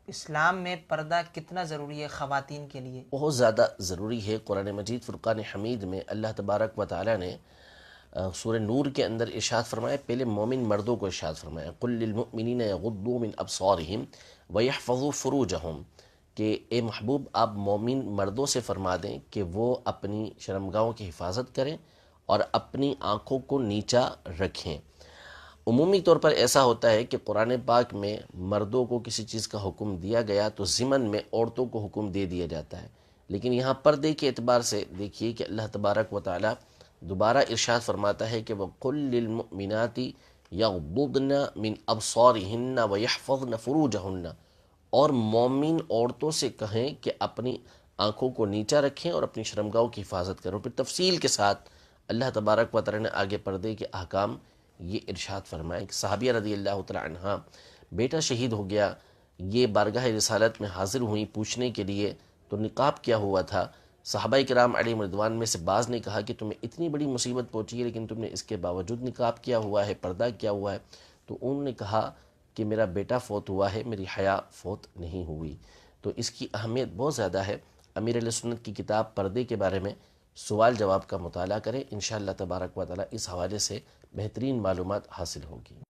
اسلام میں پردہ کتنا ضروری ہے خواتین کے لیے؟ بہت زیادہ ضروری ہے۔ قرآن مجید فرقان حمید میں اللہ تبارک و تعالی نے سورہ نور کے اندر ارشاد فرمایا، پہلے مومن مردوں کو ارشاد فرمایا، قل للمؤمنین یغضوا من ابصارہم ویحفظوا فروجہم، کہ اے محبوب آپ مومن مردوں سے فرما دیں کہ وہ اپنی شرمگاہوں کی حفاظت کریں اور اپنی آنکھوں کو نیچا رکھیں۔ عمومی طور پر ایسا ہوتا ہے کہ قرآن پاک میں مردوں کو کسی چیز کا حکم دیا گیا تو ضمن میں عورتوں کو حکم دے دیا جاتا ہے، لیکن یہاں پردے کے اعتبار سے دیکھیے کہ اللہ تبارک و تعالی دوبارہ ارشاد فرماتا ہے کہ وَقُلْ لِلْمُؤْمِنَاتِ يَغْضُضْنَ مِنْ أَبْصَارِهِنَّ وَيَحْفَظْنَ فُرُوجَهُنَّ، اور مومن عورتوں سے کہیں کہ اپنی آنکھوں کو نیچا رکھیں اور اپنی شرمگاہوں کی حفاظت کریں۔ پھر تفصیل کے ساتھ اللہ تبارک و تعالی نے آگے پردے کے احکام یہ ارشاد فرمائے کہ صحابیہ رضی اللہ تعالی عنہ بیٹا شہید ہو گیا، یہ بارگاہ رسالت میں حاضر ہوئیں پوچھنے کے لیے، تو نقاب کیا ہوا تھا؟ صحابہ کرام علیہم رضوان میں سے بعض نے کہا کہ تمہیں اتنی بڑی مصیبت پہنچی ہے لیکن تم نے اس کے باوجود نقاب کیا ہوا ہے، پردہ کیا ہوا ہے؟ تو انہوں نے کہا کہ میرا بیٹا فوت ہوا ہے، میری حیا فوت نہیں ہوئی۔ تو اس کی اہمیت بہت زیادہ ہے۔ امیر علیہ سنت کی کتاب پردے کے بارے میں سوال جواب کا مطالعہ کریں، انشاءاللہ تبارک و تعالی اس حوالے سے بہترین معلومات حاصل ہوگی۔